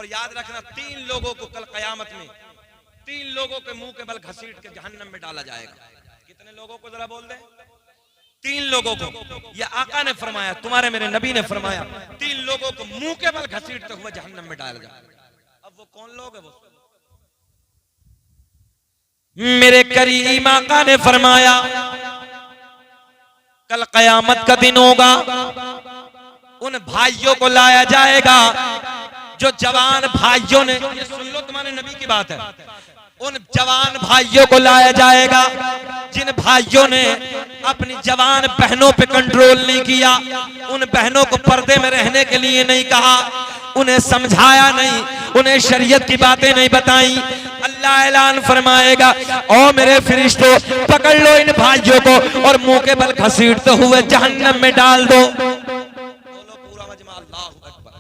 और याद रखना 3 लोगों को कल कयामत में 3 लोगों के मुंह के बल घसीट के जहन्नम में डाला जाएगा। कितने लोगों को जरा बोल दे? 3 लोगों को। ये आका ने फरमाया, तुम्हारे मेरे नबी ने फरमाया 3 लोगों को मुंह के बल घसीटते हुए जहन्नम में डाला जाएगा। अब वो कौन लोग है? वो मेरे करीम आका ने फरमाया कल कयामत का दिन होगा, उन भाइयों को लाया जाएगा जो जवान भाइयों ने, ये सुन लो तुम्हारे नबी की बात है, उन जवान भाइयों को लाया जाएगा जिन भाइयों ने अपनी जवान बहनों पे कंट्रोल नहीं किया, उन बहनों को पर्दे में रहने के लिए नहीं कहा, उन्हें समझाया नहीं, उन्हें शरीयत की बातें नहीं बताई। अल्लाह ऐलान फरमाएगा, ओ मेरे फरिश्तों पकड़ लो इन भाइयों को और मुंह के बल घसीटते हुए जहन्नम में डाल दो। बोलो पूरा मजमा अल्लाहु अकबर।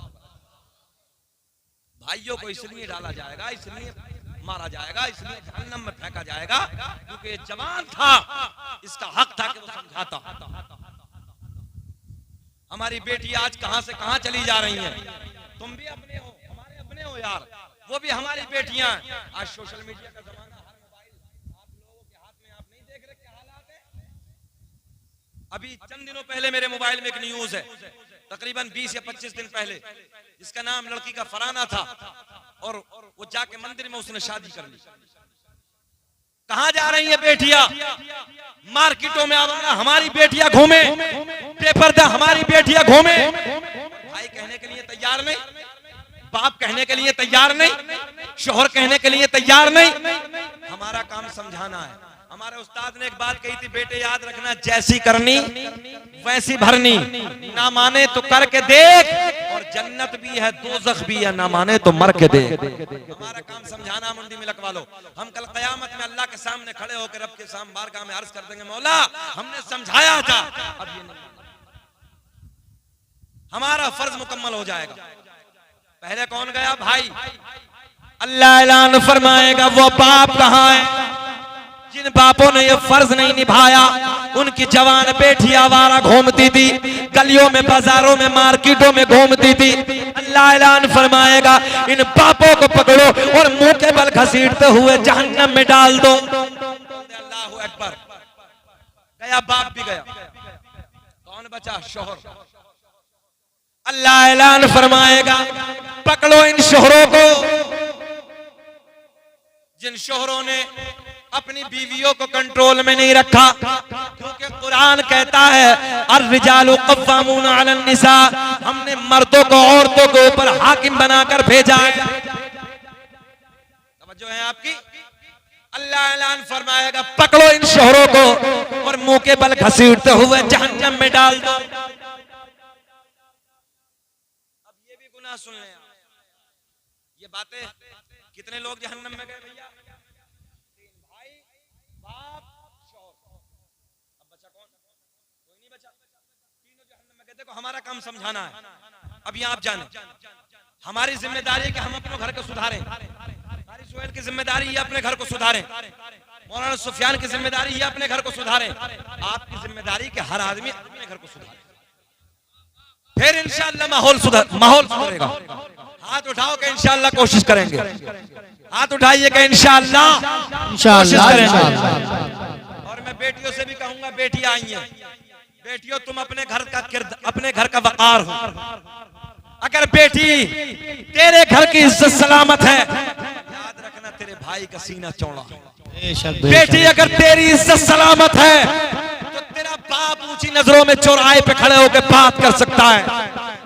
भाइयों को इसलिए डाला जाएगा, इसलिए मारा जाएगा, इसलिए जहन्नम में फेंका जाएगा क्योंकि ये जवान था, इसका हक था कि वो समझाता। हमारी बेटी आज कहां से कहां चली जा रही हैं। तुम भी अपने हो, हमारे अपने हो यार, वो भी हमारी बेटियां। आज सोशल मीडिया का जमाना, हर मोबाइल आप लोगों के हाथ में, आप नहीं देख रहे क्या हालात है। अभी चंद दिनों पहले मेरे मोबाइल में एक न्यूज है, तकरीबन 20 या 25 दिन पहले, इसका नाम लड़की का फराना था और वो जाके मंदिर में उसने शादी कर ली। कहां जा रही है बेटियां? मार्केटों में हमारी बेटियां घूमे, बेपर्दा हमारी बेटियां घूमे। भाई कहने के लिए तैयार नहीं, बाप कहने के लिए तैयार नहीं, शोहर कहने के लिए तैयार नहीं। हमारा काम समझाना है। हमारे उस्ताद ने एक बात कही थी, बेटे याद रखना, जैसी करनी वैसी भरनी, ना माने तो करके देख, और जन्नत भी है दोज़ख भी है, ना माने तो मर के देख। हमारा काम समझाना, मुंडी में लकवा लो। हम कल कयामत में अल्लाह के सामने खड़े होकर रब के सामने बारगाह में अर्ज कर देंगे, मौला हमने समझाया था, अब ये नहीं। हमारा फर्ज मुकम्मल हो जाएगा। पहले कौन गया? भाई। अल्लाह ऐलान फरमाएगा, वो बाप कहां है जिन बापों ने ये फर्ज नहीं निभाया। उनकी जवान बेटी आवारा घूमती थी, गलियों में, बाजारों में, मार्केटों में घूमती थी। अल्लाह ऐलान फरमाएगा, इन बापों को पकड़ो और मुंह के बल घसीटते हुए जहन्नम में डाल दो। अल्लाहु अकबर। गया बाप भी गया, कौन बचा? शोहर। अल्लाह ऐलान फरमाएगा, पकड़ो इन शोहरों को जिन शोहरों ने अपनी बीवियों को कंट्रोल में नहीं रखा, क्योंकि कुरान कहता है अर्रिजालु क़व्वामून अलन निसा, हमने मर्दों को औरतों के ऊपर हाकिम बनाकर भेजा है। समझो है आपकी। अल्लाह ऐलान फरमाएगा, पकड़ो इन शोहरों को और मुंह के बल घसीटते हुए जहन्नम में डाल दो। अब ये भी गुनाह सुन लें, ये बातें। कितने लोग जहन्नम में गए भैया? 3 भाई, बाप, शौहर। अब बचा कौन? कोई नहीं बचा। तीनों जहन्नम में गए। देखो हमारा काम समझाना है। अब यहाँ आप जाने, हमारी जिम्मेदारी है कि हम अपने घर को सुधारें। कारी सुहेल की जिम्मेदारी है अपने घर को सुधारें। मौलाना सुफियान की जिम्मेदारी है अपने घर को सुधारें। आपकी जिम्मेदारी कि हर आदमी अपने घर को सुधारे, फिर इंशाअल्लाह माहौल सुधरेगा। हाथ उठाओ कि इंशाअल्लाह कोशिश करेंगे। हाथ उठाइए कि इंशाअल्लाह कोशिश करेंगे। और मैं बेटियों से भी कहूंगा, बेटियां आई हैं, बेटियों तुम अपने घर का वकार हो। अगर बेटी तेरे घर की इज्जत सलामत है, याद रखना तेरे भाई का सीना चौड़ा। बेटी अगर तेरी इज्जत सलामत है तो तेरा बाप ऊंची नजरों में चौराहे पे खड़े होकर बात कर सकता है।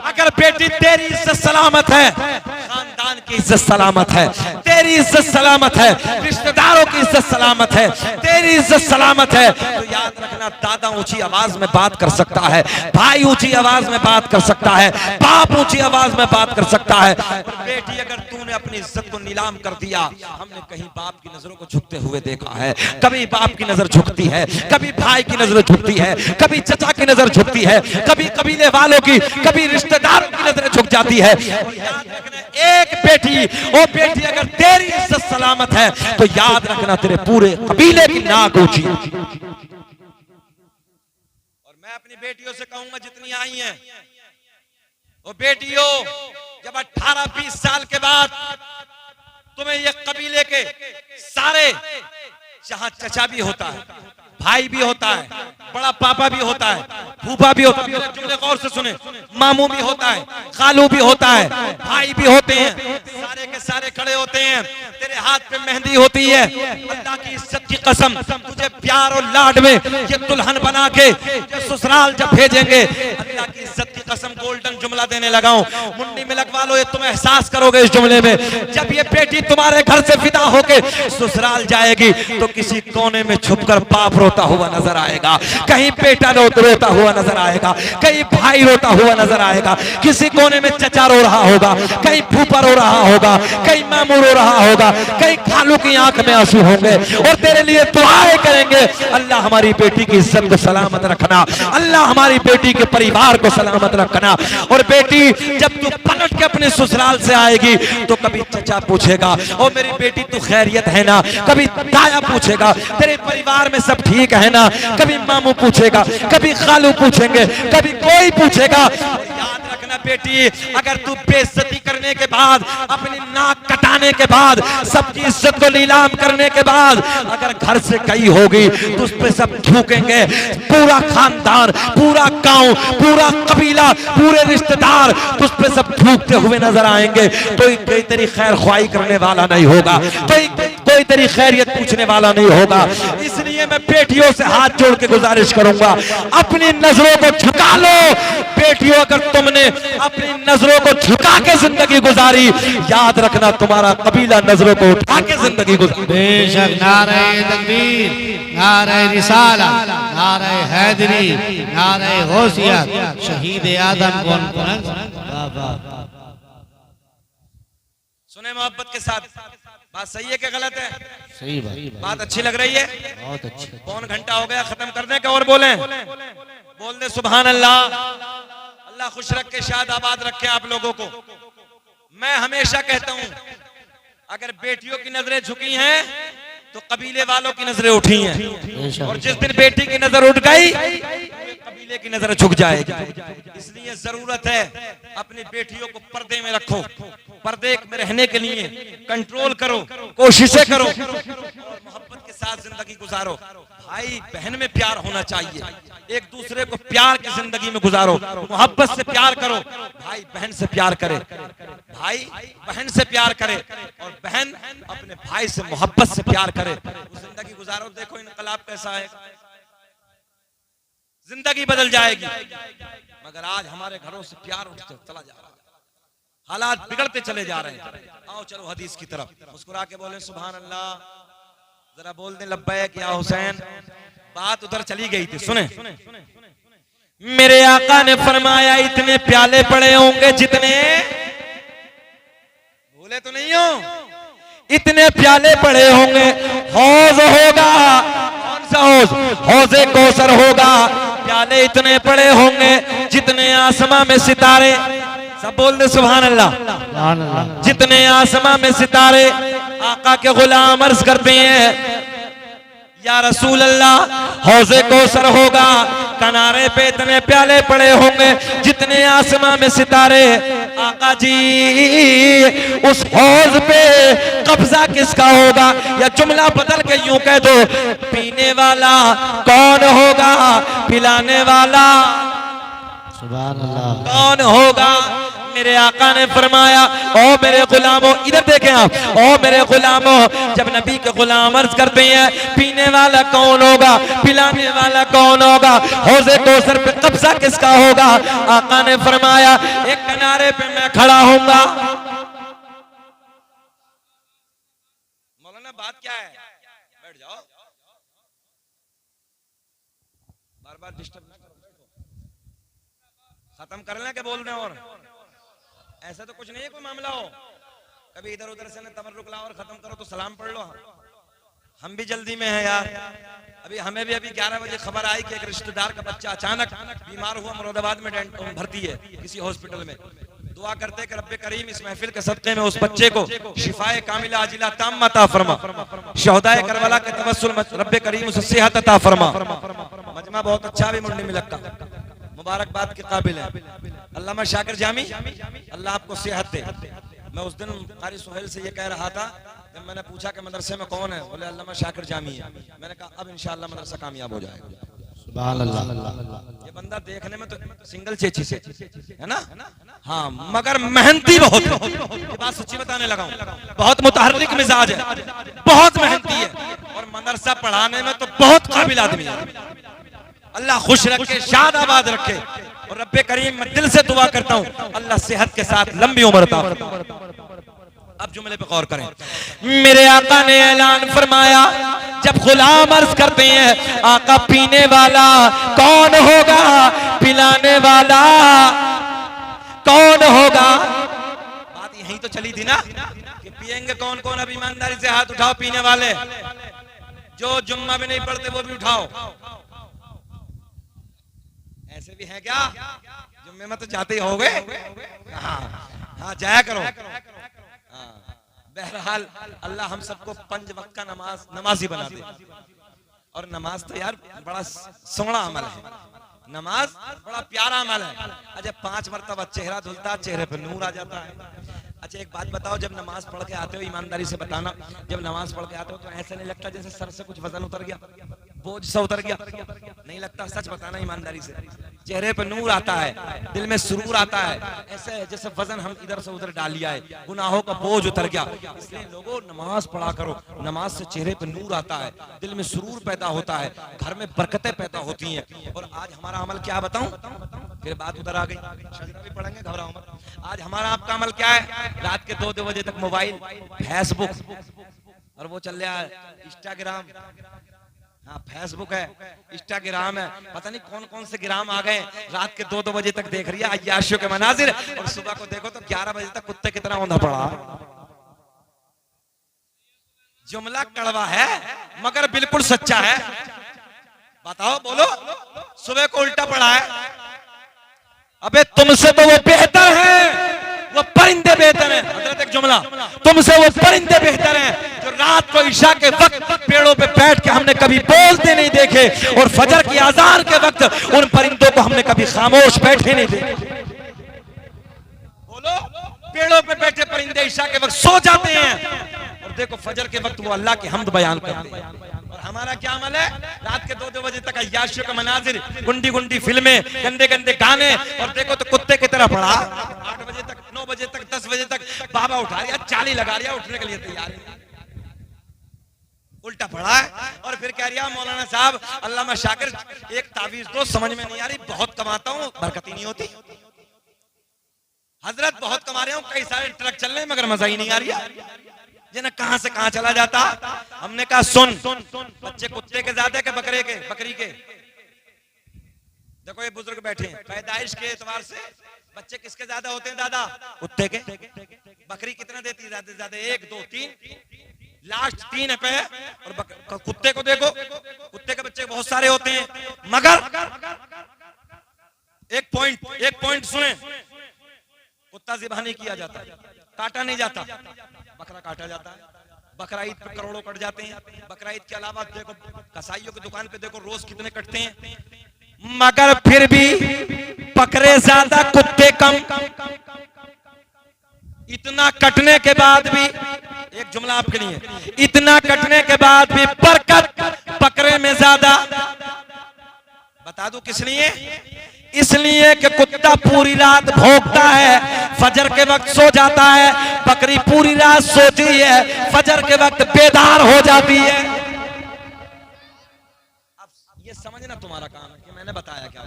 अगर बेटी तेरी इज्जत सलामत है, खानदान की इज्जत सलामत है, तेरी इज्जत सलामत है, रिश्तेदारों की इज्जत सलामत है, तेरी इज्जत सलामत है, तो याद रखना दादा ऊंची आवाज में बात कर सकता है, भाई ऊंची आवाज में बात कर सकता है, बाप ऊंची आवाज में बात कर सकता है। बेटी अगर तूने अपनी इज्जत को नीलाम कर दिया, हमने कहीं बाप की नजरों को झुकते हुए देखा है। कभी बाप की नजर झुकती है, कभी भाई की नजर झुकती है, कभी चचा की नजर झुकती है, कभी कबीले वालों की, कभी रिश्तेदारों की नजरें झुक जाती है। याद रखना एक बेटी, वो बेटी अगर तेरी इज्जत सलामत है तो याद रखना तेरे पूरे कबीले की नाक ऊंची। और मैं अपनी बेटियों से कहूंगा जितनी आई हैं, वो बेटियों, जब 18-20 साल के बाद तुम्हें ये कबीले के सारे, जहां चचा भी होता है, भाई भी होता है, बड़ा पापा भी होता है, फूफा भी होता है, जुमले गौर से सुने, मामू भी होता है, खालू भी होता है, भाई भी होते हैं, सारे के सारे खड़े होते हैं, तेरे हाथ पे मेहंदी होती है। अल्लाह की इज्जत की कसम, तुझे प्यार और लाड में ये दुल्हन बना के ससुराल जब भेजेंगे, अल्लाह की इज्जत की कसम गोल्डन जुमला देने लगाऊं, मुंडी में लगवा लो, ये तुम एहसास करोगे इस जुमले में। जब ये बेटी तुम्हारे घर से विदा होके ससुराल जाएगी तो किसी कोने में छुपकर बाप रोता हुआ नजर आएगा, कहीं बेटा रोता हुआ नजर आएगा, कहीं भाई रोता हुआ नजर आएगा, किसी कोने में चचा रो रहा होगा, कहीं फूफा रो रहा होगा, कहीं मामू रो रहा होगा, कहीं खालू की आंख में आंसू होंगे और तेरे लिए दुआएं करेंगे, अल्लाह हमारी बेटी की इज्जत को सलामत रखना, अल्लाह हमारी बेटी के परिवार को सलामत रखना। और बेटी जब तू पलट के अपने ससुराल से आएगी तो कभी चचा पूछेगा, ओ मेरी बेटी तू खैरियत है ना, कभी ताया पूछेगा तेरे परिवार में सब ठीक है ना, कभी मामू पूछेगा, कभी खालू पूछेंगे, कभी कोई पूछेगा। याद रखना बेटी, अगर तू बेइज्जती करने के बाद, अपनी नाक कटाने के बाद, सबकी इज्जत को नीलाम करने के बाद अगर घर से कहीं होगी तो उस पे सब थूकेंगे, पूरा खानदान, पूरा गांव, पूरा कबीला, पूरे रिश्तेदार तो उस पे सब थूकते हुए नजर आएंगे, तो कोई तेरी खैर ख्वाही करने वाला नहीं होगा, कोई तेरी खैरियत पूछने वाला नहीं होगा। इसलिए मैं बेटियों से हाथ जोड़ के गुजारिश करूंगा, अपनी नजरों को झुका लो बेटियों, अगर तुमने अपनी नजरों को झुका के जिंदगी गुजारी, याद रखना तुम्हारा कबीला नजरों को उठा के जिंदगी गुजारी। बेशक नारे तकबीर, नारे रिसाला, नारे हैदरी, नारे गौसियत, शहीद आदम कौन। सुने मोहब्बत के साथ, बात सही है कि गलत है? सही बात अच्छी लग रही है, बहुत अच्छी। कौन घंटा हो गया खत्म करने का, और बोले बोल दे सुभान अल्लाह। अल्लाह खुश रखे, शाद आबाद रखे आप लोगों को। मैं हमेशा कहता हूं, अगर बेटियों की नजरें झुकी हैं तो कबीले वालों की नजरें उठी हैं, और जिस दिन बेटी की नजर उठ गई कबीले की नजर झुक जाएगी। इसलिए जरूरत है अपनी बेटियों को पर्दे में रखो, पर्दे में रहने के लिए कंट्रोल करो, कोशिशें करो और मोहब्बत के साथ जिंदगी गुजारो। भाई बहन में प्यार होना चाहिए, एक दूसरे को प्यार की जिंदगी में गुजारो, मोहब्बत से प्यार करो। भाई बहन से प्यार करे, भाई बहन से प्यार करे, और बहन अपने भाई से मोहब्बत से प्यार करे, वो जिंदगी गुजारो। देखो इनकलाब कैसा है, जिंदगी बदल जाएगी। मगर आज हमारे घरों से प्यार उठते चला जा रहा है, हालात बिगड़ते चले जा रहे हैं। आओ चलो हदीस की तरफ, मुस्कुरा के बोले सुभान अल्लाह, जरा बोल दे लब्बैक या हुसैन। बात उधर चली गई थी, सुने मेरे आका ने फरमाया इतने प्याले पड़े होंगे जितने, भूले तो नहीं हो, इतने प्याले पड़े होंगे, हौज होगा, कौन सा हौज? हौजे कौसर होगा। प्याले इतने पड़े होंगे जितने आसमां में सितारे, सब बोल दे सुभान अल्लाह। जितने आसमां में सितारे। आका के गुलाम अर्ज करते हैं या रसूल अल्लाह, हौजे कौसर होगा, किनारे पे इतने प्याले पड़े होंगे जितने आसमां में सितारे। आका जी उस हौज पे कब्जा किसका होगा? या जुमला बदल के यूं कह दो, पीने वाला कौन होगा, पिलाने वाला सुभान अल्लाह कौन होगा? मेरे आका ने फरमाया ओ मेरे गुलामों, इधर देखें आप, ओ मेरे गुलामों, जब नबी के गुलाम अर्ज करते हैं पीने वाला कौन होगा, पिलाने वाला कौन होगा, हौज़े कौसर पे कब्जा किसका होगा? आका ने फरमाया एक किनारे पे मैं खड़ा होऊंगा। मौलाना बात क्या है? बैठ जाओ, बार बार डिस्टर्ब ना करो, खत्म कर लें के बोल रहे हैं। और ऐसा तो कुछ नहीं है कोई मामला हो, कभी इधर उधर से ना तबर्रुक लाओ और खत्म करो तो सलाम पढ़ लो। हम भी जल्दी में हैं यार। अभी हमें भी 11 बजे खबर आई कि एक रिश्तेदार का बच्चा अचानक बीमार हुआ, मुरादाबाद में भर्ती है किसी हॉस्पिटल में। दुआ करते कि रब्बे करीम इस महफिल के सदक़े में उस बच्चे को शिफाए कामिला आजिला ताम्मा अता फरमा, शहदाए करबला के तवस्सुल रब्बे करीम उसे सेहत अता फरमा। मजमा बहुत अच्छा भी मुंडी में लगता, मुबारकबाद के काबिल है। अल्लामा शाकिर जामी, अल्लाह आपको सेहत दे। मैं उस दिन कारी सुहेल से ये कह रहा था, जब मैंने पूछा कि मदरसे में कौन है, बोले अल्लामा शाकिर जामी है। मैंने कहा अब इंशाअल्लाह मदरसा कामयाब हो जाएगा। सुभान अल्लाह। ये बंदा देखने में तो सिंगल चेची से है ना, हाँ, मगर मेहनती बहुत है। ये बात सच्ची बताने लगा हूँ, बहुत मुतहर्रिक मिजाज है, बहुत मेहनती है, और मदरसा पढ़ाने में तो बहुत काबिल आदमी है। अल्लाह खुश रखे, शाद आबाद रखे, और रब्बे करीम मैं दिल से दुआ करता हूँ अल्लाह सेहत के साथ लंबी उम्र अता फरमाए। अब जुमले पे गौर करें। मेरे आका ने ऐलान फरमाया, जब गुलाम अर्ज करते हैं आका पीने वाला कौन होगा, पिलाने वाला कौन होगा। बात यही तो चली थी ना कि पिएंगे कौन कौन। अब ईमानदारी से हाथ उठाओ पीने वाले, जो जुम्मा भी नहीं पढ़ते वो भी उठाओ। ऐसे भी है क्या? जुम्मे में तो जाते ही हो गए। हाँ जाया करो। बहरहाल अल्लाह हम सबको 5 वक्त का नमाजी बना दे। और नमाज तो यार बड़ा सोहना अमल है, नमाज बड़ा प्यारा अमल है। अच्छा 5 मरतबा चेहरा धुलता, चेहरे पर नूर आ जाता है। अच्छा एक बात बताओ, जब नमाज पढ़ के आते हो, ईमानदारी से बताना, जब नमाज पढ़ के आते हो तो ऐसा नहीं लगता जैसे सर से कुछ वजन उतर गया, बोझ सा उतर गया? नहीं लगता? सच बताना ईमानदारी से। चेहरे पर नूर आता है, दिल में सुरूर आता है, ऐसे जैसे वजन हम इधर से उधर डाल लिया है, गुनाहों का बोझ उतर गया। इसलिए लोगों नमाज पढ़ा करो, नमाज से चेहरे पर नूर आता है, दिल में सुरूर पैदा होता है, घर में बरकतें पैदा होती हैं। और आज हमारा अमल क्या बताऊं, फिर बात उधर आ गई, शजरा भी पढ़ेंगे, घबराओ मत। आज हमारा आपका अमल क्या है? रात के 2 बजे तक मोबाइल, फेसबुक, और वो चल रहा है इंस्टाग्राम। हाँ फेसबुक है, इंस्टाग्राम है, पता नहीं कौन कौन से ग्राम आ गए। रात के 2 बजे तक देख रही है अय्याशियों के मनाजिर, और सुबह को देखो तो 11 बजे तक कुत्ते की तरह औंधा पड़ा। जुमला कड़वा है मगर बिल्कुल सच्चा है। बताओ बोलो, सुबह को उल्टा पड़ा है। अबे तुमसे तो वो बेहतर है, वो परिंदे बेहतर हैं। हजरत एक जुमला, तुमसे वो परिंदे बेहतर हैं जो रात को इशा के वक्त पेड़ों पे बैठ के हमने कभी बोलते नहीं देखे, और फजर की अजान के वक्त उन परिंदों को हमने कभी खामोश बैठे नहीं देखे। बोलो, पेड़ों पे बैठे परिंदे इशा के वक्त सो जाते हैं, और देखो फजर के वक्त वो अल्लाह की हमद बयान करते हैं। और हमारा क्या अमल है? रात के 2 बजे तक अय्याशियों का मनाजिर, गुंडी गुंडी फिल्में, गंदे गंदे गाने, और देखो तो कुत्ते की तरह पड़ा। 8 बजे तक, 9 बजे तक, 10 बजे तक बाबा उठा लिया, चाली लगा लिया, उठने के लिए तैयार है, उल्टा पड़ा है। और फिर कह रिया मौलाना साहब अल्लामा शाकिर एक तावीज दो, समझ में नहीं आ रही, बहुत कमाता हूँ, बरकत ही नहीं होती। हजरत बहुत कमा रहे हूँ, कई सारे ट्रक चल रहे हैं, मगर मजा ही नहीं आ रही। जिन्हें कहां से कहां चला जाता। हमने कहा सुन, बच्चे कुत्ते के ज्यादा के बकरे के, बकरी के? देखो ये बुजुर्ग बैठे हैं, पैदाइश के एतबार से बच्चे किसके ज्यादा होते हैं दादा? कुत्ते के। बकरी कितना देती है ज्यादा से ज्यादा? 1 2 3, लास्ट 3 पे। और कुत्ते को देखो, कुत्ते के बच्चे बहुत सारे होते हैं, मगर एक पॉइंट सुने, कुत्ता ज़िबह नहीं किया जाता, काटा नहीं जाता, बकरा काटा जाता है। बकरा ईद पे करोड़ों कट जाते हैं। बकरा ईद के अलावा देखो कसाईयों की दुकान पे देखो रोज कितने कटते हैं, मगर फिर भी बकरे ज्यादा कुत्ते कम। इतना कटने के बाद भी, एक जुमला आपके लिए, इतना कटने के बाद भी बरकत बकरे में ज्यादा। बता दूं किस लिए? इसलिए कि कुत्ता पूरी रात भौंकता है, फजर के वक्त सो जाता है, बकरी पूरी रात सोती है, फजर के वक्त बेदार हो जाती है। अब ये समझना तुम्हारा काम है कि मैंने बताया क्या।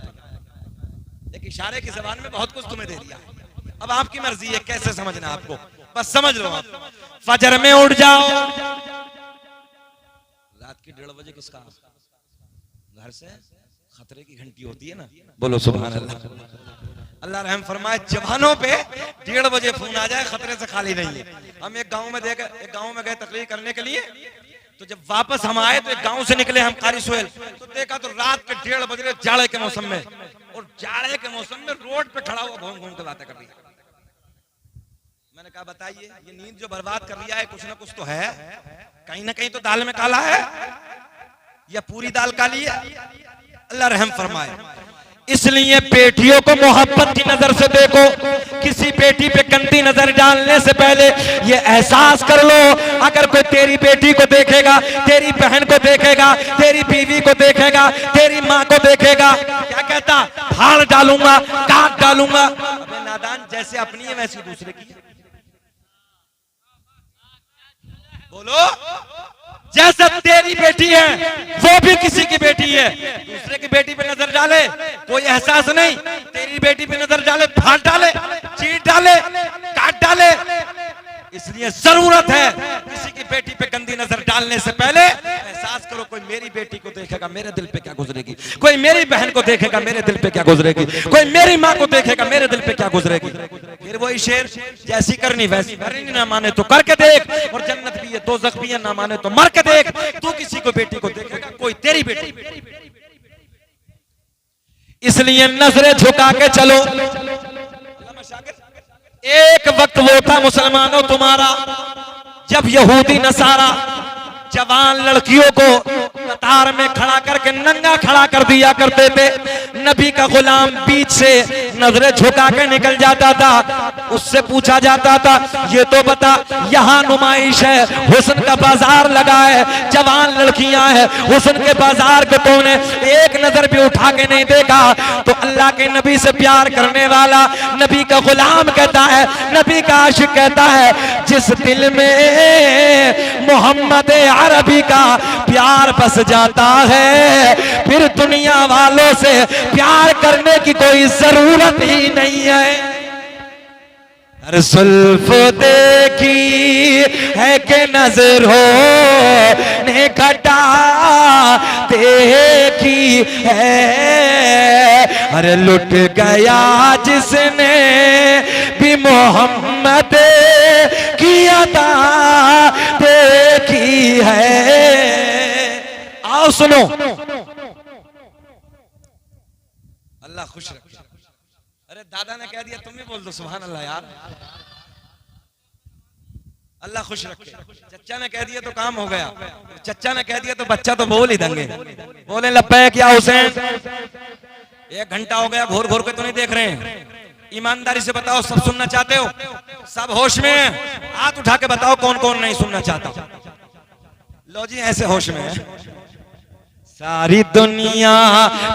एक इशारे की जबान में बहुत कुछ तुम्हें दे दिया, अब आपकी मर्जी है कैसे समझना आपको, बस समझ लो। आप फजर में उठ जाओ, रात की 1:30 बजे किसका घर से खतरे की घंटी होती है ना, बोलो सुभान अल्लाह। अल्लाह रहम फरमाए, जवानों पे 1:30 बजे फोन आ जाए खतरे से खाली नहीं है। हम एक गांव में गए तकरीर करने के लिए, तो जब वापस हम आए तो एक गांव से निकले हम कारी सुहेल, तो देखा तो रात के 1:30 बजे जाड़े के मौसम में, और जाड़े के मौसम में रोड पे खड़ा हुआ घूम घूम के बातें कर रही है। मैंने कहा बताइए, ये नींद जो बर्बाद कर लिया है कुछ ना कुछ तो है, कहीं ना कहीं तो दाल में काला है, या पूरी दाल काली है? अल्लाह रहम फरमाए। इसलिए बेटियों को मोहब्बत की नजर से देखो। किसी बेटी पे गंदी नजर डालने से पहले ये एहसास कर लो, अगर कोई तेरी बेटी को देखेगा, तेरी बहन को देखेगा, तेरी बीवी को देखेगा, तेरी माँ को देखेगा, क्या कहता? फाड़ डालूंगा, काट डालूंगा। अबे नादान, जैसे अपनी है वैसी दूसरे की। बोलो, जैसे तेरी बेटी है वो भी किसी की बेटी है, दूसरे की बेटी पे नजर डाले कोई एहसास नहीं, तेरी बेटी पे नजर डाले फाड़ डाले, चीट डाले, काट डाले। इसलिए जरूरत है किसी की बेटी पे गंदी नजर डालने से पहले एहसास करो, कोई मेरी बेटी को देखेगा मेरे दिल पे क्या गुजरेगी, कोई मेरी बहन को देखेगा मेरे दिल पे क्या गुजरेगी, कोई मेरी माँ को देखेगा मेरे दिल पे क्या गुजरेगी। फिर वही शेर, जैसी करनी वैसी करनी, ना माने तो करके देख, और जन्नत भी है दोज़ख भी है, ना माने तो मर के देख। तू किसी को बेटी को देखेगा, कोई तेरी बेटी। इसलिए नजरें झुका के चलो। एक वक्त वो था मुसलमानों तुम्हारा जब यहूदी नसारा जवान लड़कियों को कतार में खड़ा करके नंगा खड़ा कर दिया करते थे। नबी का गुलाम बीच से नजरें झुका के निकल जाता था, उससे पूछा जाता था ये तो बता, यहाँ नुमाइश है, हुस्न का बाजार लगा है, जवान लड़कियां हैं, हुस्न के बाजार को तूने एक नजर भी उठा के नहीं देखा। तो अल्लाह के नबी से प्यार करने वाला नबी का गुलाम कहता है, नबी का आशिक कहता है, जिस दिल में मोहम्मद अरबी का प्यार बस जाता है, फिर दुनिया वालों से प्यार करने की कोई जरूरत ही नहीं है। अरे सुल्फ देखी है कि नजर हो ने घटा देखी है, अरे लुट गया जिसने भी मोहम्मद की अता देखी है। आओ सुनो, अल्लाह खुश रखे। अरे दादा ने कह दिया, तुम भी बोल दो सुभान अल्लाह यार। अल्लाह खुश रखे। चच्चा ने कह दिया तो काम हो गया, चच्चा ने कह दिया तो बच्चा तो बोल ही देंगे। बोले लब्बैक या हुसैन। 1 घंटा हो गया, घोर घोर के तो नहीं देख रहे हैं। ईमानदारी से बताओ, सब सुनना चाहते हो? सब होश में है? हाथ उठा के बताओ कौन कौन नहीं सुनना चाहता। लो जी, ऐसे होश में है। सारी दुनिया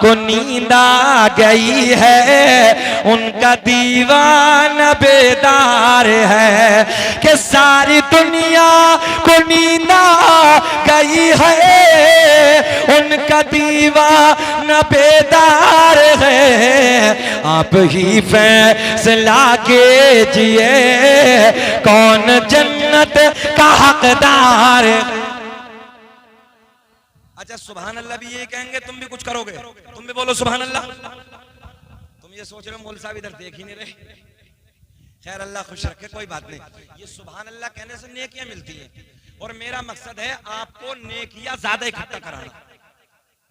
को नींद आ गई है, उनका दीवाना बेदार है, कि सारी दुनिया को नींद आ गई है, उनका दीवाना बेदार है। आप ही फैसला कीजिए कौन जन्नत का हकदार है। अच्छा, सुभान अल्लाह भी ये कहेंगे, तुम भी कुछ करोगे? तुम भी बोलो सुभान अल्लाह। तुम ये सोच रहे हो मौलवी साहब इधर देख ही नहीं रहे। खैर, अल्लाह खुश रखे, कोई बात नहीं। ये सुभान अल्लाह कहने से नेकियां मिलती हैं, और मेरा मकसद है आपको नेकियां ज्यादा इकट्ठा कराना।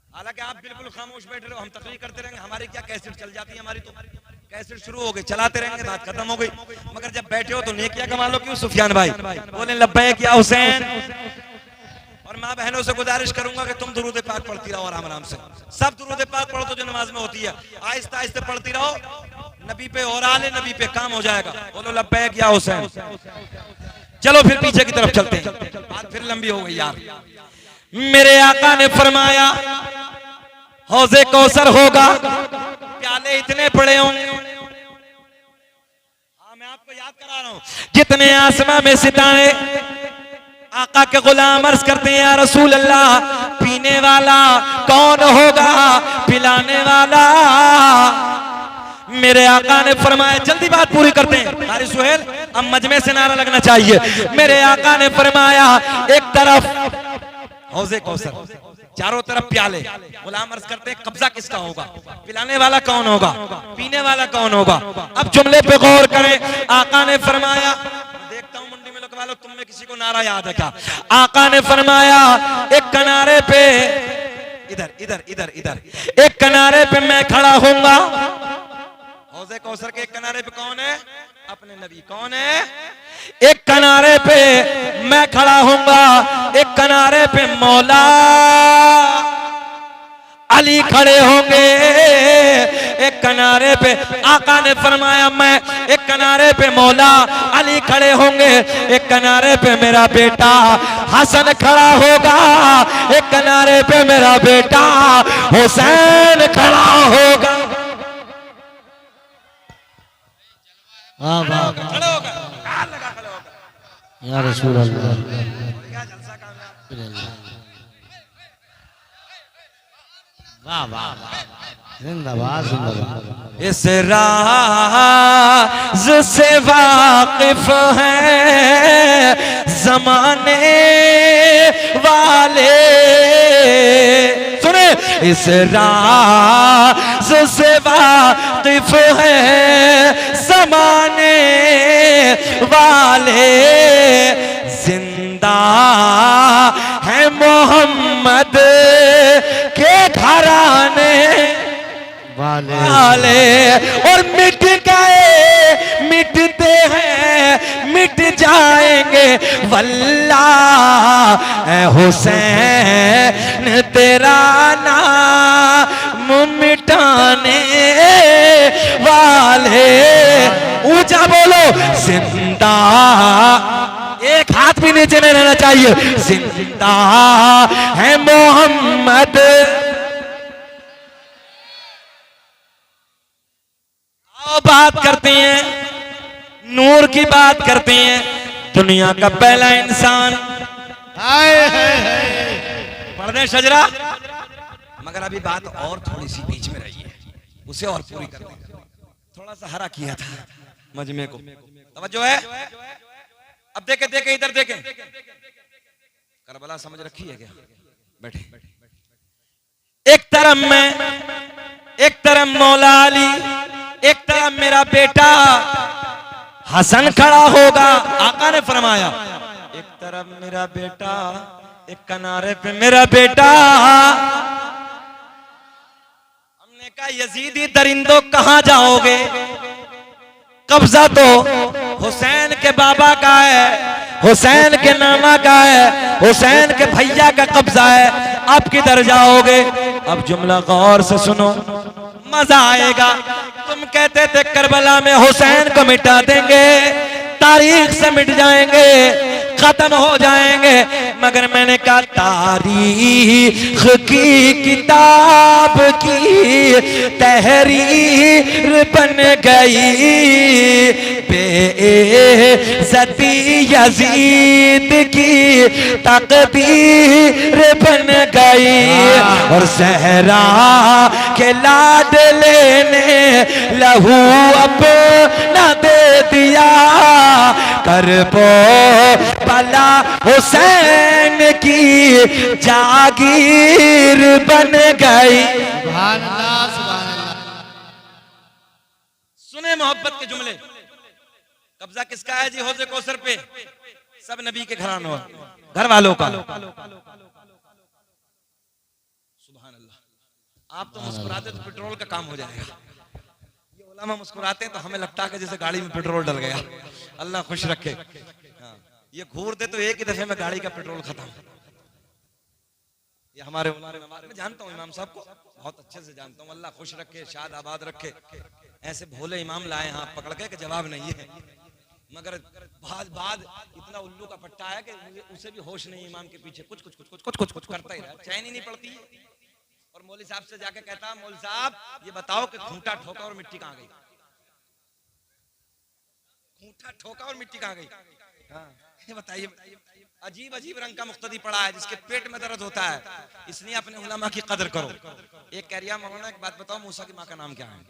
हालांकि आप बिल्कुल खामोश बैठे रहो, हम तकरीर करते रहेंगे, हमारी क्या कैसेट चल जाती है, हमारी तो कैसेट शुरू हो गई, चलाते रहेंगे, बात खत्म हो गई। मगर जब बैठे हो तो नेकियां कमा लो। क्यों सुफियान भाई? बोले लब्बैक या हुसैन। और माँ बहनों से गुजारिश करूंगा कि तुम दुरूद पाक पढ़ती रहो आराम आराम से। सब दुरूद पाक पढ़ो तो जो नमाज में होती है, आहिस्ता आहिस्ता पढ़ती रहो, नबी पे और आले नबी पे काम हो जाएगा। बोलो लब्बैक या हुसैन। चलो फिर पीछे की तरफ चलते हैं, बात फिर लंबी हो गई यार। मेरे आका ने फरमाया हौज़े कौसर होगा, प्याले इतने पड़े होंगे। हाँ, मैं आपको याद करा रहा हूँ, जितने आसमां में सितारे। आका के गुलाम अर्ज करते हैं, या रसूल अल्लाह, पीने वाला कौन होगा, पिलाने वाला? मेरे आका ने फरमाया, जल्दी बात पूरी करते हैं कारी सुहेल, अब मजमे से नारा लगना चाहिए। मेरे आका ने फरमाया, एक तरफ हौज़े कौसर, चारों तरफ प्याले। गुलाम अर्ज करते हैं, कब्जा किसका होगा, पिलाने वाला कौन होगा, पीने वाला कौन होगा? अब जुमले पे गौर करें। आका ने फरमाया, देखता हूं मुंडी में लुकवा लो, तुम में किसी को नारा याद है क्या? आका ने फरमाया, एक किनारे पे, इधर इधर इधर इधर, एक किनारे पे मैं खड़ा होऊंगा। हौज़े कौसर के एक किनारे पे कौन है? अपने नबी। कौन है? एक किनारे पे मैं खड़ा होऊंगा, एक किनारे पे मौला अली खड़े होंगे, किनारे पे आका ने फरमाया मैं, एक किनारे पे मौला अली खड़े होंगे, एक किनारे पे मेरा बेटा हसन खड़ा होगा, एक किनारे पे मेरा बेटा हुसैन खड़ा होगा। वाह वाह खड़े होगा, हाथ लगा खड़े होगा। या रसूल अल्लाह। क्या जलसा कामयाब। वाह वाह जिंदाबाद जिंदाबाद। इस राज से वाकिफ है जमाने वाले, सुने, इस राज से वाकिफ है जमाने वाले, जिंदा है मोहम्मद के घराने वाले, और मिट गए मिटते हैं मिट जाएंगे वल्लाह ऐ हुसैन तेरा नाम मिटाने वाले। ऊंचा बोलो, जिंदा, एक हाथ भी नीचे नहीं रहना चाहिए, जिंदा है मोहम्मद। बात करते हैं नूर की, बात करते हैं दुनिया का पहला इंसान। पढ़ दे शजरा, मगर अभी बात और थोड़ी सी बीच में रही है, उसे और पूरी कर दें। थोड़ा सा हरा किया था मजमे को, तवज्जो है। अब देखे देखे इधर देखे, करबला समझ रखी है क्या? बैठे, एक तरफ मैं, एक तरफ मौला अली, एक तरफ मेरा बेटा हसन खड़ा होगा। आका ने फरमाया एक तरफ मेरा बेटा, एक किनारे पे मेरा बेटा। हमने कहा यजीदी दरिंदों कहां जाओगे? कब्जा तो हुसैन के बाबा का है, हुसैन के नाना का है, हुसैन के भैया का कब्जा है, आप किधर जाओगे? अब जुमला गौर से सुनो, मजा आएगा। तुम कहते थे करबला में हुसैन को मिटा देंगे, तारीख से मिट जाएंगे, खत्म हो जाएंगे, मगर मैंने कहा तारीख की किताब की तहरीर बन गई, बेइज्जती यजीद की तकदीर बन गई, और सहरा के लाडले ने लहू अपना दे दिया, करबो बला हुसैन की जागीर बन गई। सुभान अल्लाह सुभान अल्लाह। सुने मोहब्बत के जुमले, कब्जा किसका है जी हौज़े कौसर पे? सब नबी के घरानों, घर वालों का। सुभान अल्लाह। आप तो मुस्कुराते तो पेट्रोल का काम हो जाएगा, ये उलमा मुस्कुराते हैं तो हमें लगता है कि जैसे गाड़ी में पेट्रोल डल गया। अल्लाह खुश रखे। ये घूर दे तो एक ही दफे में गाड़ी का पेट्रोल खत्म। ये हमारे मैं जानता हूँ इमाम साहब को, बहुत अच्छे से जानता हूँ, अल्लाह खुश रखे, शाद आबाद रखे। ऐसे भोले इमाम लाए हैं आप पकड़ के जवाब नहीं है, मगर बाद इतना उल्लू का पट्टा है कि उसे भी होश नहीं, इमाम के पीछे कुछ कुछ कुछ कुछ कुछ कुछ कुछ करता ही रहा, चैन ही नहीं पड़ती। और मौलवी साहब से जाके कहता, मौलवी साहब ये बताओ कि खूंटा ठोका और मिट्टी कहाँ गई? खूंटा ठोका और मिट्टी कहाँ गई? ये बताइए। अजीब अजीब रंग का मुख्तदी पड़ा है, जिसके पेट में दर्द होता है, इसलिए अपने उलमा की कदर करो। एक कह रिया मौलाना एक बात बताओ, मूसा की माँ का नाम क्या है?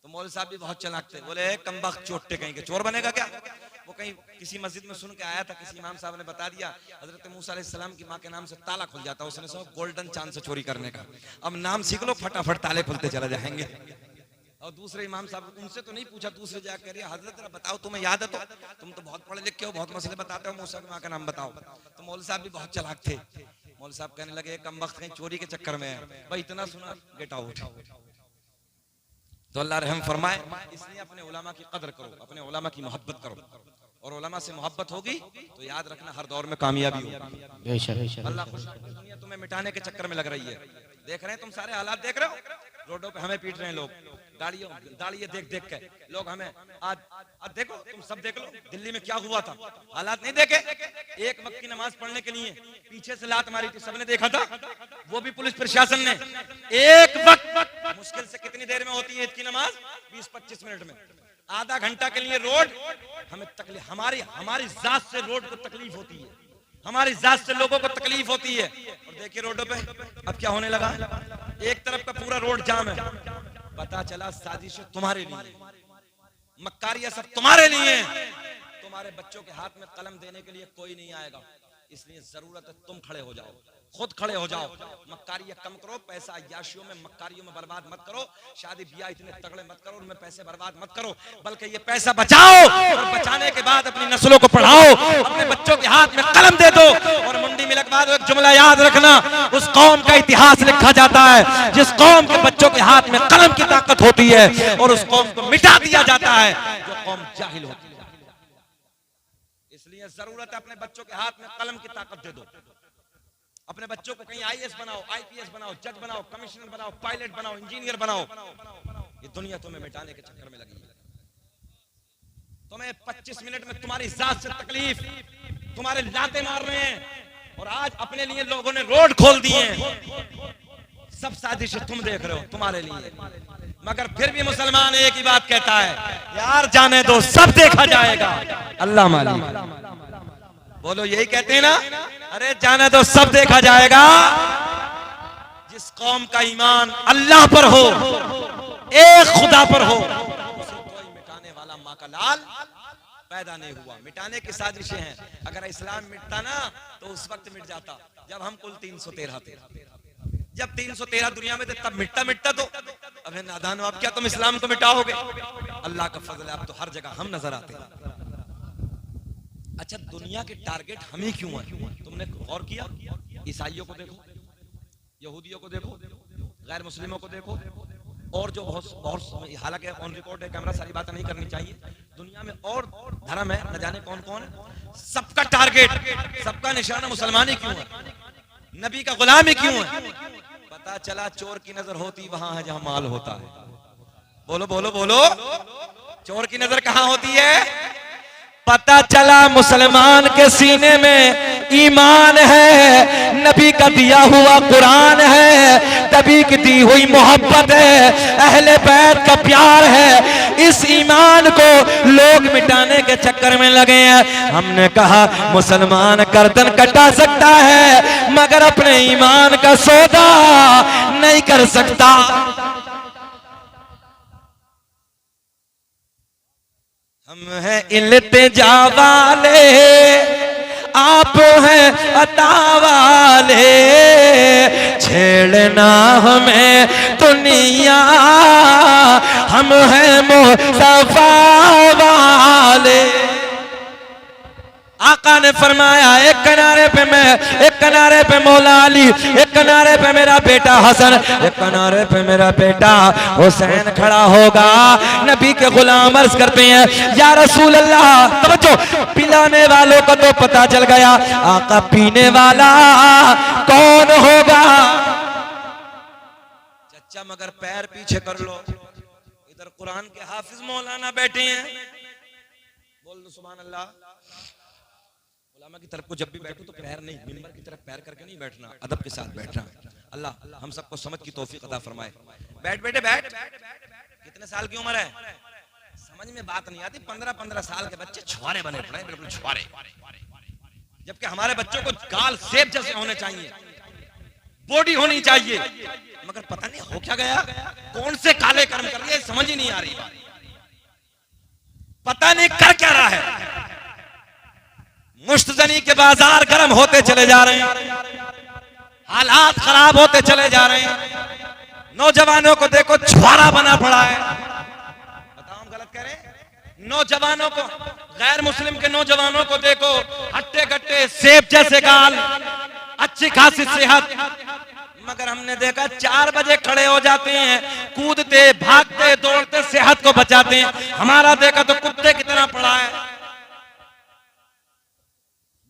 तो मौलवी साहब भी बहुत चालाक थे, बोले कमबख्त चोटे कहीं के, चोर बनेगा क्या? वो कहीं किसी मस्जिद में सुन के आया था, किसी इमाम साहब ने बता दिया हजरत मूसा अलैहिस्सलाम की माँ के नाम से ताला खुल जाता, उसने सोचा गोल्डन चांद से चोरी करने का। अब नाम सीख लो, फटाफट ताले खुलते चले जाएंगे। और दूसरे इमाम साहब, उनसे तो नहीं पूछा, दूसरे जाकर कह रही हजरत जरा बताओ तुम्हें याद है? तो तुम तो बहुत पढ़े लिखे हो, बहुत मसले बताते हो, मूसा की माँ का नाम बताओ। तो मौलवी साहब भी बहुत चालाक थे, मौलवी साहब कहने लगे कमबख्त कहीं चोरी के चक्कर में है, भाई इतना सुना, गेट आउट। तो अल्लाह रहम फरमाए, इसलिए अपने उलमा की कदर करो, अपने उलमा की मोहब्बत करो, और उलमा से मोहब्बत होगी तो याद रखना हर दौर में कामयाबी होगी। बेशक अल्लाह खुश, दुनिया तुम्हें मिटाने के चक्कर में लग रही है, देख रहे हैं तुम सारे हालात देख रहे हो, रोडों पे हमें पीट रहे हैं लोग, गाड़ियां देख देख के लोग हमें। आज देखो, तुम सब देख लो दिल्ली में क्या हुआ था, हालात नहीं देखे? एक वक्त की नमाज पढ़ने के लिए पीछे से लात मारी थी, सबने देखा था, वो भी पुलिस प्रशासन ने। एक वक्त मुश्किल से कितनी देर में होती है ईद की नमाज? 20-25 मिनट में। आधा घंटा के लिए रोड हमें तकलीफ, हमारी जात से रोड को तकलीफ होती है, हमारी जात से लोगों को तकलीफ होती है। और देखिए रोडों पे अब क्या होने लगा, एक तरफ का पूरा रोड जाम है। पता चला साजिशें तुम्हारे लिए, मक्कारियां सब तुम्हारे लिए। तुम्हारे बच्चों के हाथ में कलम देने के लिए कोई नहीं आएगा, इसलिए जरूरत है तुम खड़े हो जाओ, खुद खड़े हो जाओ। मक्कारियां कम करो, पैसा अय्याशियों में मक्कारियों में बर्बाद मत करो, शादी ब्याह इतने तगड़े मत करो, उनमें पैसे बर्बाद मत करो, बल्कि ये पैसा बचाओ और बचाने के बाद अपनी नस्लों को पढ़ाओ, अपने बच्चों के हाथ में कलम दे दो। और मुंडी मिलक बाद एक जुमला याद रखना, उस कौम का इतिहास लिखा जाता है जिस कौम के बच्चों के हाथ में कलम की ताकत होती है, और उस कौम को मिटा दिया जाता है जो कौम जाहिल होती है। इसलिए जरूरत है अपने बच्चों के हाथ में कलम की ताकत दे दो। अपने बच्चों को कहीं आईएएस बनाओ, आईपीएस बनाओ, जज बनाओ, कमिश्नर बनाओ, पायलट बनाओ, इंजीनियर बनाओ। ये दुनिया तुम्हें मिटाने के चक्कर में लगी है। तुम्हें 25 मिनट में तुम्हारी जात से तकलीफ, तुम्हारे लाते मार रहे हैं, और आज अपने लिए लोगों ने रोड खोल दिए हैं। सब साजिशें तुम देख रहे हो तुम्हारे लिए, मगर फिर भी मुसलमान एक ही बात कहता है, यार जाने दो, सब देखा जाएगा, अल्लाह मालिक। बोलो यही कहते हैं ना, अरे जाने दो, सब देखा जाएगा। जिस कौम का ईमान अल्लाह पर हो, एक खुदा पर हो, उसे कोई मिटाने वाला माँ का लाल पैदा नहीं हुआ। मिटाने की साजिशें हैं। अगर इस्लाम मिटता ना तो उस वक्त मिट जाता जब हम कुल 313 थे। जब 313 दुनिया में थे तब मिटता तो अबे नादानो, अब क्या तुम इस्लाम को मिटाओगे? अल्लाह का फजल है, अब तो हर जगह हम नजर आते हैं। अच्छा, दुनिया के टारगेट हम ही क्यों हैं? तुमने गौर किया? ईसाइयों को देखो, यहूदियों को देखो, गैर मुस्लिमों को देखो, और जो बहुत, हालांकि ऑन रिकॉर्ड है कैमरा, सारी बातें नहीं करनी चाहिए। दुनिया में और धर्म है, न जाने कौन कौन है, सबका टारगेट, सबका निशाना मुसलमानी क्यों है? नबी का गुलामी क्यों है? पता चला चोर की नजर होती वहां है जहां माल होता है। बोलो बोलो बोलो, चोर की नजर कहां होती है? पता चला मुसलमान के सीने में ईमान है, नबी का दिया हुआ कुरान है, नबी की दी हुई मोहब्बत है, अहले बैत का प्यार है। इस ईमान को लोग मिटाने के चक्कर में लगे हैं। हमने कहा मुसलमान गर्दन कटा सकता है मगर अपने ईमान का सौदा नहीं कर सकता। हम हैं इल्तिजा वाले, आप हैं अता वाले, छेड़ना हमें दुनिया, हम हैं मुस्तफा वाले। आका ने फरमाया, एक किनारे पे मैं, एक किनारे पे मौला अली, एक किनारे पे मेरा बेटा हसन, एक किनारे पे मेरा बेटा हुसैन खड़ा होगा। नबी के गुलाम अर्ज करते हैं, या रसूल अल्लाह, तवज्जो, पिलाने वालों को तो पता चल गया, आका पीने वाला कौन होगा? चचा मगर पैर पीछे कर लो, इधर कुरान के हाफिज मौलाना बैठे हैं। बोल दो सुभान अल्लाह। उलमा की तरफ को जब भी बैठो तो पैर नहीं, मिंबर की तरफ पैर करके नहीं बैठना, अदब के साथ बैठना। अल्लाह हम सबको समझ की तौफीक अता फरमाए। बैठ बेटे बैठ। कितने साल की उम्र है? समझ में बात नहीं आती। 15-15 साल के बच्चे छुआरे बने पड़े, बिल्कुल छुआरे, जबकि हमारे बच्चों को गाल सेब जैसे होने चाहिए, बॉडी होनी चाहिए, मगर पता नहीं हो क्या गया, कौन से काले कर्म कर लिए समझ ही नहीं आ रही, पता नहीं कर क्या रहा है। मुश्तजनी के बाजार गर्म होते चले जा रहे हैं, हालात खराब होते चले जा रहे हैं। नौजवानों को देखो छुआरा बना पड़ा है। बताओ हम गलत कह रहे हैं? नौजवानों को, गैर मुस्लिम के नौजवानों को देखो, हट्टे कट्टे, सेब जैसे गाल, अच्छी खासी सेहत, मगर हमने देखा 4 बजे खड़े हो जाते हैं, कूदते भागते दौड़ते सेहत को बचाते हैं। हमारा देखा तो कुत्ते की तरह पड़ा है।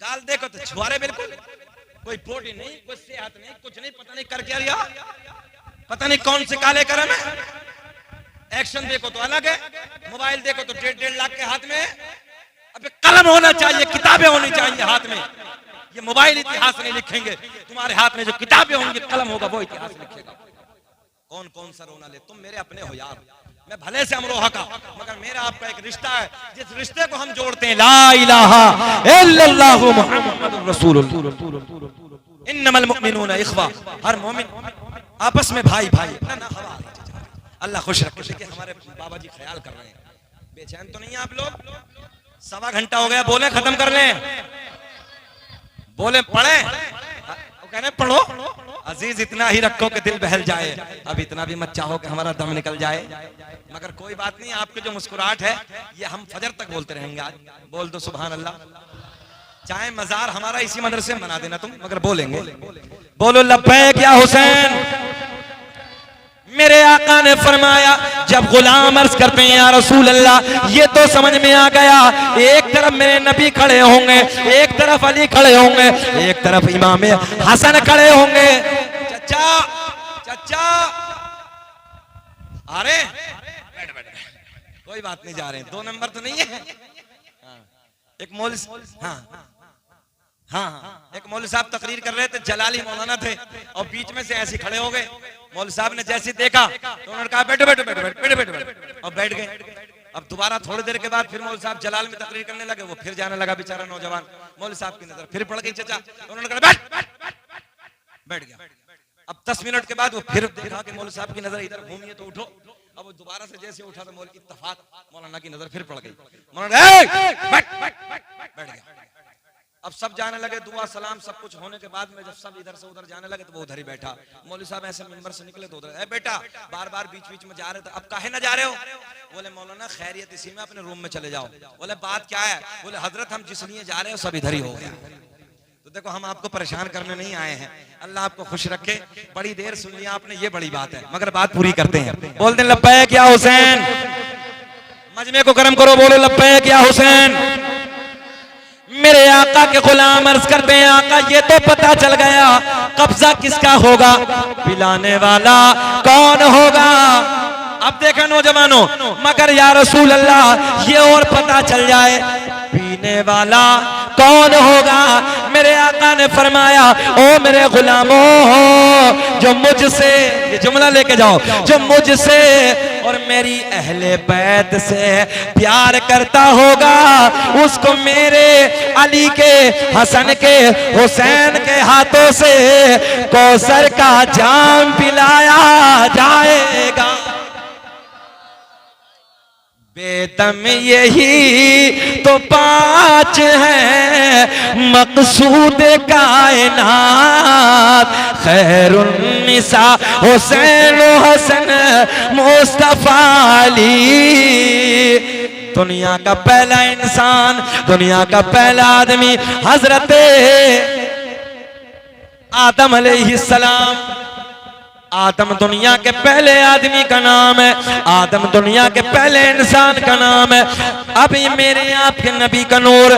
गाल देखो तो छुआरे बिल्कुल। कोई बॉडी नहीं, कोई सेहत नहीं, कुछ नहीं, पता नहीं कर क्या रिया, पता नहीं कौन से काले करम है। एक्शन देखो तो अलग है, मोबाइल देखो तो 1.5 लाख के हाथ में। अबे कलम होना चाहिए, किताबें होनी चाहिए हाथ में। ये मोबाइल इतिहास नहीं लिखेंगे, तुम्हारे हाथ में जो किताबें होंगी, कलम होगा, वो इतिहास लिखेगा। कौन कौन सा रोना ले, तुम मेरे अपने हो यार, मैं भले से अमरोहा का, मगर मेरा आपका एक रिश्ता है, जिस रिश्ते को हम जोड़ते हैं, ला इलाहा इल्लल्लाहु मुहम्मदुर रसूलुल्लाह, इन्नमल मुमिनूना इख्वा, हर मोमिन आपस में भाई भाई। अल्लाह खुश रखे। देखिए हमारे बाबा जी ख्याल कर रहे हैं, बेचैन तो नहीं है आप लोग? 1.25 घंटा हो गया, बोले खत्म कर लें, बोले पढ़े, वो कह रहे पढ़ो। अजीज इतना ही रखो कि दिल बहल जाए, अब इतना भी मत चाहो कि हमारा दम निकल जाए। मगर कोई बात नहीं, आपके जो मुस्कुराहट है ये हम फजर तक बोलते रहेंगे। आज बोल दो सुभान अल्लाह। चाहे मजार हमारा इसी मदरसे में बना देना तुम, मगर बोलेंगे। बोलो लब्बैक या हुसैन। मेरे आका ने फरमाया, जब गुलाम अर्ज करते हैं या रसूल अल्लाह, ये तो समझ में आ गया, एक तरफ मेरे नबी खड़े होंगे, एक तरफ अली खड़े होंगे, एक तरफ इमाम हसन खड़े होंगे। चचा चचा, अरे बैठ बैठ, कोई बात नहीं, जा रहे हैं, 2 नंबर तो नहीं है। एक मौलवी, हाँ, एक मौलवी साहब तकरीर कर रहे थे, जलाली मौलाना थे, और बीच में से ऐसे खड़े हो गए। मौलवी साहब ने जैसे देखा तो उन्होंने कहा बैठो बैठो बैठो बैठो बैठो बैठो, और बैठ गए। अब दोबारा थोड़ी देर के बाद फिर मौलवी साहब जलाल में तकरीर करने लगे, वो फिर जाने लगा बेचारा नौजवान। मौलवी साहब की नजर फिर पड़ गई चचा, उन्होंने कहा बैठ गया। अब 10 मिनट के बाद वो फिर देखा कि मौलवी साहब की नजर इधर घूमी है तो उठो। अब वो दोबारा से जैसे उठा तो मौलवी इत्तफाक मौलाना की नजर फिर पड़ गई, बैठ गया। अब सब जाने लगे, दुआ सलाम सब कुछ होने के बाद में जब सब इधर से उधर जाने लगे तो वो उधर ही बैठा। मौलवी साहब ऐसे मिंबर से निकले तो उधर, बेटा बार बार बीच बीच में जा रहे थे, अब काहे ना जा रहे हो? बोले मौलाना खैरियत इसी में, अपने रूम में चले जाओ। बोले बात क्या है? बोले हजरत हम जिस लिए जा रहे हो सब इधर ही हो गया। तो देखो हम आपको परेशान करने नहीं आए हैं, अल्लाह आपको खुश रखे। बड़ी देर सुन लिया आपने, ये बड़ी बात है, मगर बात पूरी करते हैं। बोल दें लब्बैक या हुसैन। मजमे को गर्म करो, बोलो लब्बैक या हुसैन। मेरे आका के गुलाम अर्ज करते हैं, आका ये तो पता चल गया कब्जा किसका होगा, पिलाने वाला कौन होगा। अब देखा नौजवानों, मगर या रसूल अल्लाह ये और पता चल जाए पीने वाला कौन होगा। मेरे आका ने फरमाया, ओ मेरे गुलामों, जो मुझसे, ये जुमला लेके जाओ, जो मुझसे और मेरी अहले बैत से प्यार करता होगा, उसको मेरे अली के, हसन के, हुसैन के हाथों से कौसर का जाम पिलाया जाएगा। बेदम यही तो 5 है मकसूद कायनात, खैरुन्निसा हुसैन हसन मुस्तफा अली। दुनिया का पहला इंसान, दुनिया का पहला आदमी हजरत आदम अलैहिस्सलाम। आदम दुनिया के पहले आदमी का नाम है, आदम दुनिया के पहले इंसान का नाम है। अब ये मेरे आपके नबी का नूर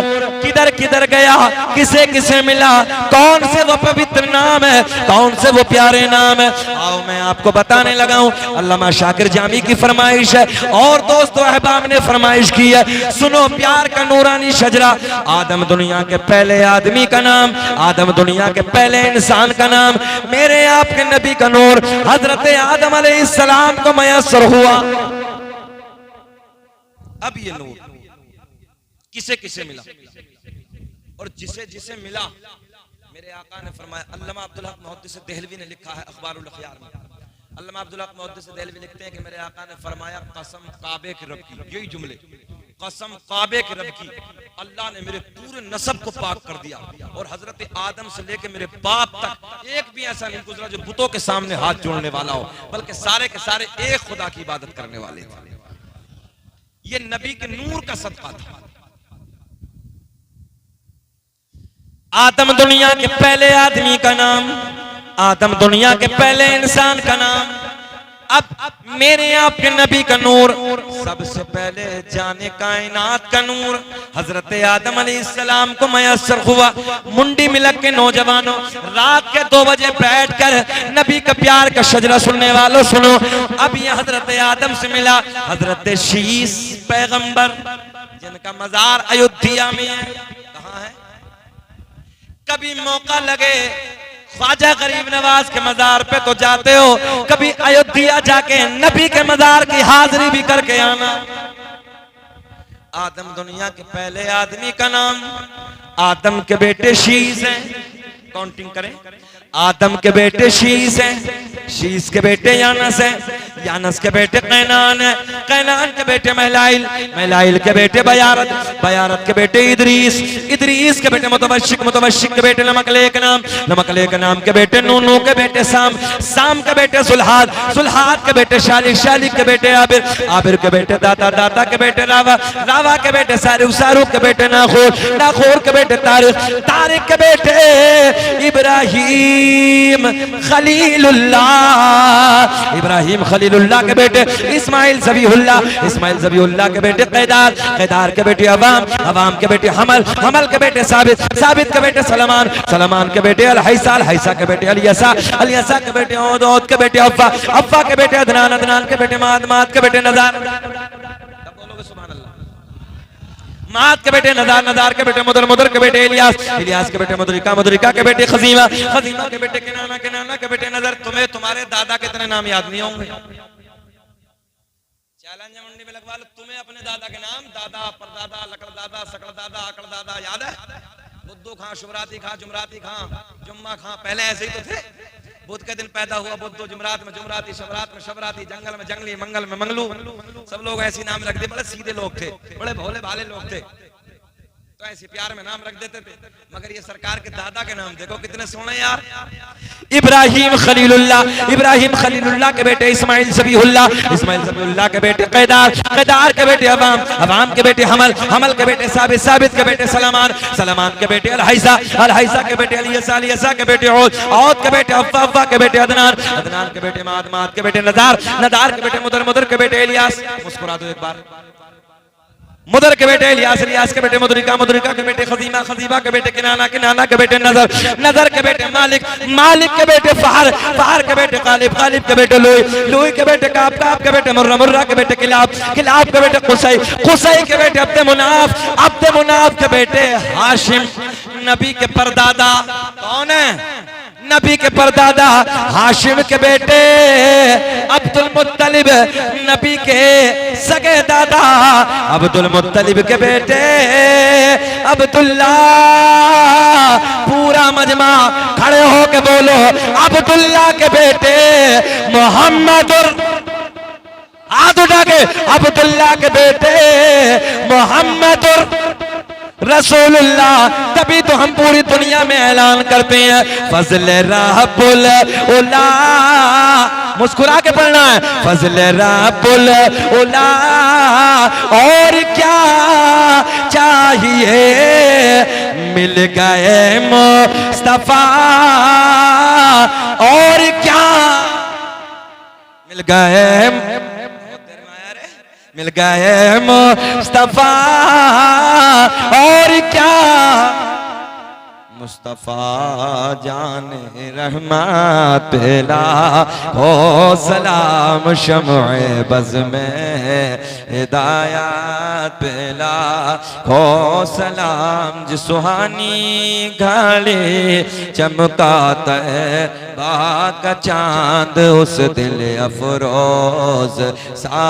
किधर किधर गया, किसे किसे मिला, कौन से वो पवित्र नाम है, कौन से वो प्यारे नाम है, आओ मैं आपको बताने लगा हूँ। अल्लामा शाकिर जामी की फरमाइश है और दोस्तों अहबाब ने फरमाइश की है, सुनो प्यार का नूरानी शजरा। आदम दुनिया के पहले आदमी का नाम, आदम दुनिया के पहले इंसान का नाम, मेरे आपके नबी का नूर हजरत आदम अलैहिस्सलाम को मयस्सर हुआ। अब ये नूर किसे किसे मिला और जिसे जिसे मिला, मेरे आका ने फरमाया। अल्लामा अब्दुल हक मुहद्दिस देहलवी ने लिखा है अखबारुल अखयार में, अल्लामा अब्दुल हक मुहद्दिस देहलवी लिखते हैं कि मेरे आका ने फरमाया, कसम काबे के रब की, यही जुमले, कसम काबे के रब की, अल्लाह ने मेरे पूरे नसब को पाक कर दिया और हजरत आदम से लेके मेरे बाप तक एक भी ऐसा नहीं गुजरा जो बुतों के सामने हाथ जोड़ने वाला हो, बल्कि सारे के सारे एक खुदा की इबादत करने वाले थे। ये नबी के नूर का सदका था। आदम दुनिया के पहले आदमी का नाम, आदम दुनिया के पहले इंसान का नाम। अब मेरे आपके नबी का नूर सबसे पहले जाने कायनात का नूर हजरत आदम अलैहिस्सलाम को मयस्सर हुआ। मुंडी मिलक के नौजवानों, रात के 2 बजे बैठकर नबी का प्यार का शजरा सुनने वालों सुनो। अब ये हजरत आदम से मिला हजरत शीस पैगंबर, जिनका मजार अयोध्या में है। कहाँ है? कभी मौका लगे ख्वाजा गरीब नवाज के मजार पे तो जाते हो, कभी अयोध्या जाके नबी के मजार की हाजिरी भी करके आना। आदम दुनिया के पहले आदमी का नाम, आदम के बेटे शीस हैं। काउंटिंग करें, आदम के बेटे शीस हैं, शीस के बेटे यानस हैं, यानस के बेटे कैनान है, कैनान के बेटे महलाइल, महलाइल के बेटे बयारत, बयारत के बेटे इदरीस, इदरीस के बेटे मुतवशिक, मुतवशिक के बेटे नमकलेक नाम, नमकलेक नाम के बेटे नूनू के बेटे साम, साम के बेटे सुल्हाद, सुल्हाद के बेटे शालिक, शालिक के बेटे आबिर, आबिर के बेटे दाता, दाता के बेटे रावा, रावा के बेटे सारुख, सारुख के बेटे नाखोर, नाखोर के बेटे तारिक, तारिक के बेटे इब्राहिम खलीलुल्लाह, इब्राहिम खलीलुल्लाह के बेटे इस्माइल ज़बीहुल्लाह, इस्माइल ज़बीहुल्लाह के बेटे कैदार, कैदार के बेटे अवाम, अवाम के बेटे हमल, हमल के बेटे साबित, साबित के बेटे सलमान, सलमान के बेटे अल-हैसा, अल-हैसा के बेटे अल-यसा, अल-यसा के बेटे औद, औद के बेटे अफ़्फ़ा, अफ़्फ़ा के बेटे अदनान, अदनान के बेटे माद, माद के बेटे नज़ार। तब बोलोगे सुभान अल्लाह। माद के बेटे नदार, नदार के बेटे मुदर, मुदर के बेटे इलियास, इलियास के बेटे मुदरिका, मुदरिका के बेटे खजीमा, खजीमा के बेटे किनाना, किनाना के बेटे नजर। तुम्हें तुम्हारे दादा के इतने नाम याद नहीं होंगे। चैलेंज मंडी में लगवा लो, तुम्हें अपने दादा के नाम, दादा, परदादा, लकड़ दादा, सकड़ दादा, आकड़ दादा याद है? बुद्धू खां, शुभराती खां, जुमराती खां, जुम्मा खां, पहले ऐसे ही तो थे। बुध के दिन पैदा हुआ बुद्धू, जुमरात में जुमराती, शबरात में शबराती, जंगल में जंगली, मंगल में मंगलू। सब लोग ऐसे नाम रख दिए, बड़े सीधे लोग थे, बड़े भोले भाले लोग थे, तो ऐसे प्यार में नाम रख देते थे। मगर ये सरकार के दादा के नाम देखो कितने सोने यार। इब्राहिम खलीलुल्लाह, इब्राहिम खलीलुल्लाह के बेटे इस्माइल ज़बीहुल्लाह, इस्माइल ज़बीहुल्लाह के बेटे कैदार, कैदार के बेटे अवाम, अवाम के बेटे हमल, हमल के बेटे साबित, साबित के बेटे सलमान, सलमान के बेटे अल-हैसा, अल-हैसा के बेटे अल-यसा, अल-यसा के बेटे औद, औद के बेटे अफ़्फ़ा, अफ़्फ़ा के बेटे अदनान, अदनान के बेटे माद, माद के बेटे नज़ार, नज़ार के बेटे मुदर, मुदर के बेटे इलियास। मुस्कुरा दो एक बार। मुदर के बेटे इलियास, इलियास के बेटे मुदरिका, मुदरिका के बेटे खजीमा, खजीमा के बेटे किनाना, किनाना के बेटे नजर, नजर के बेटे मालिक, मालिक के बेटे फहर, फहर के बेटे कालिब, कालिब के बेटे लुई, लुई के बेटे काब, काब के बेटे मुर्रा, मुर्रा के बेटे किलाब, किलाब के बेटे कुसै, कुसै के बेटे अब्दे मुनाफ, अब्दे मुनाफ के बेटे हाशिम। नबी के परदादा कौन है? नबी के परदादा हाशिम के बेटे अब्दुल मुत्तलिब, नबी के सगे दादा अब्दुल मुत्तलिब के बेटे अब्दुल्ला। पूरा मजमा खड़े हो के बोलो अब्दुल्ला के बेटे मोहम्मदुर, हाथ उठा के अब्दुल्ला के बेटे मोहम्मदुर रसूलुल्लाह। तभी तो हम पूरी दुनिया में ऐलान करते हैं फजल रब्बुल उला, मुस्कुरा के पढ़ना है फजल रब्बुल उला। और क्या चाहिए मिल गए मुस्तफा, और क्या मिल गए, मिल गए मुस्तफा, और क्या मुस्तफा जाने रहमत लाखो सलाम, शम्ए बज़ में हिदायत लाखो सलाम। जिस सुहानी घड़ी चमका तैबा का चांद, उस दिल अफरोज सा